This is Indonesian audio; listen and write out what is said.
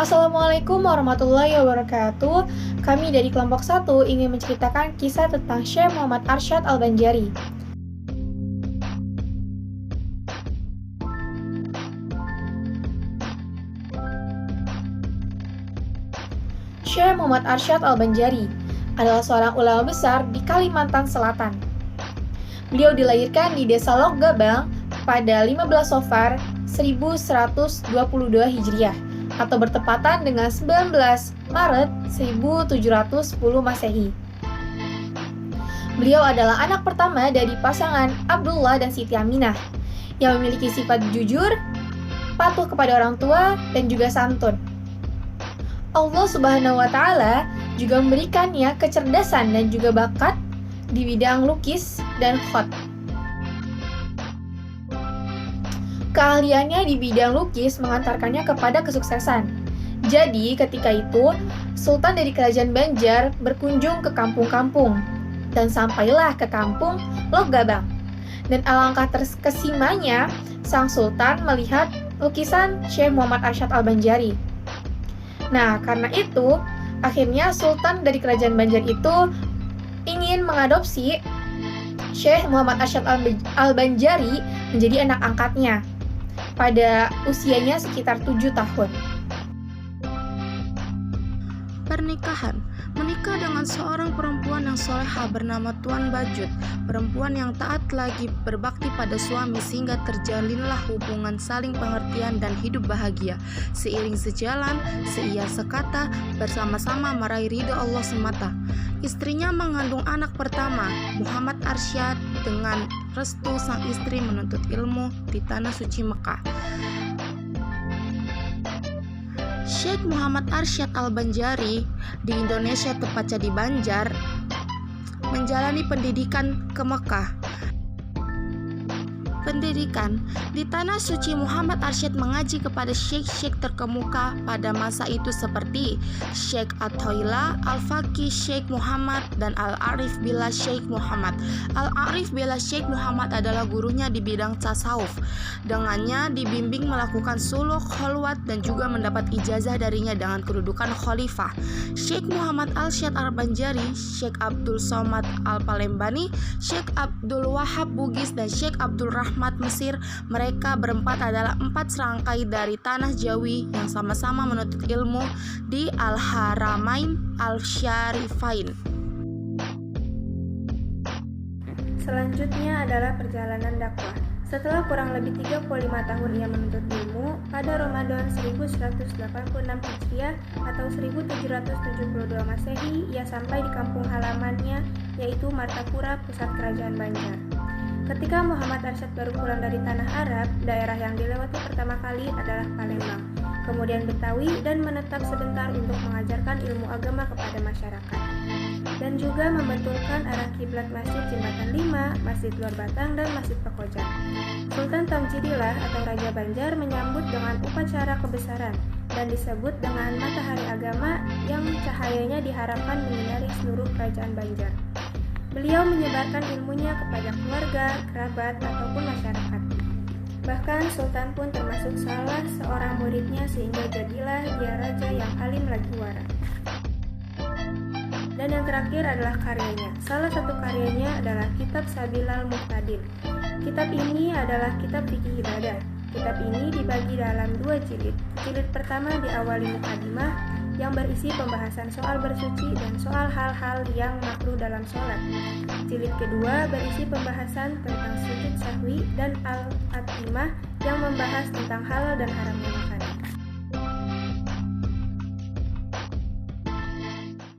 Assalamualaikum warahmatullahi wabarakatuh. Kami dari kelompok 1 ingin menceritakan kisah tentang Syekh Muhammad Arsyad Al-Banjari. Syekh Muhammad Arsyad Al-Banjari adalah seorang ulama besar di Kalimantan Selatan. Beliau dilahirkan di Desa Lok-Gabang pada 15 Safar 1122 Hijriah atau bertepatan dengan 19 Maret 1710 Masehi. Beliau adalah anak pertama dari pasangan Abdullah dan Siti Aminah yang memiliki sifat jujur, patuh kepada orang tua, dan juga santun. Allah Subhanahu wa Ta'ala juga memberikannya kecerdasan dan juga bakat di bidang lukis dan khat. Keahliannya di bidang lukis mengantarkannya kepada kesuksesan. Jadi, ketika itu, Sultan dari Kerajaan Banjar berkunjung ke kampung-kampung dan sampailah ke kampung Lok-Gabang. Dan alangkah terkesimanya, sang Sultan melihat lukisan Syekh Muhammad Arsyad Al-Banjari. Nah, karena itu, akhirnya Sultan dari Kerajaan Banjar itu ingin mengadopsi Syekh Muhammad Arsyad Al-Banjari menjadi anak angkatnya pada usianya sekitar 7 tahun. Pernikahan. Menikah dengan seorang perempuan yang solehah bernama Tuan Bajut, perempuan yang taat lagi berbakti pada suami sehingga terjalinlah hubungan saling pengertian dan hidup bahagia. Seiring sejalan, seia sekata, bersama-sama meraih ridho Allah semata. Istrinya mengandung anak pertama, Muhammad Arsyad, dengan restu sang istri menuntut ilmu di tanah suci Mekah. Syekh Muhammad Arsyad Al-Banjari di Indonesia, tepatnya di Banjar, menjalani pendidikan ke Mekah. Pendidikan di tanah suci, Muhammad Arsyad mengaji kepada syekh-syekh terkemuka pada masa itu seperti Syekh Athoillah, Al-Faqih Syekh Muhammad, dan Al-Arif Billah Syekh Muhammad. Al-Arif Billah Syekh Muhammad adalah gurunya di bidang tasawuf. Dengannya dibimbing melakukan suluk, kholwat, dan juga mendapat ijazah darinya dengan kedudukan khalifah. Syekh Muhammad Arsyad Al-Banjari, Syekh Abdul Somad Al-Palembani, Syekh Abdul Wahab Bugis, dan Syekh Abdul Rahmat Mesir. Mereka berempat adalah 4 serangkai dari tanah Jawi yang sama-sama menuntut ilmu di Al-Haramain Al-Syarifain. Selanjutnya adalah perjalanan dakwah. Setelah kurang lebih 35 tahun ia menuntut ilmu, pada Ramadan 1186 Hijriah atau 1772 Masehi, ia sampai di kampung halamannya, yaitu Martapura, pusat kerajaan Banjar. Ketika Muhammad Arsyad baru pulang dari tanah Arab, daerah yang dilewati pertama kali adalah Palembang, kemudian Betawi, dan menetap sebentar untuk mengajarkan ilmu agama kepada masyarakat, dan juga membetulkan arah kiblat Masjid Jembatan 5, Masjid Luar Batang, dan Masjid Pekojan. Sultan Tamjidillah atau Raja Banjar menyambut dengan upacara kebesaran dan disebut dengan matahari agama yang cahayanya diharapkan menyinari seluruh kerajaan Banjar. Beliau menyebarkan ilmunya kepada keluarga, kerabat, ataupun masyarakat. Bahkan Sultan pun termasuk salah seorang muridnya sehingga jadilah dia raja yang alim lagi waras. Dan yang terakhir adalah karyanya. Salah satu karyanya adalah Kitab Sabilal Muhtadin. Kitab ini adalah kitab fikih ibadah. Kitab ini dibagi dalam 2 jilid. Jilid pertama diawali mukadimah yang berisi pembahasan soal bersuci dan soal hal-hal yang makruh dalam sholat. Jilid kedua berisi pembahasan tentang sujud sahwi dan al-atimah yang membahas tentang halal dan haramnya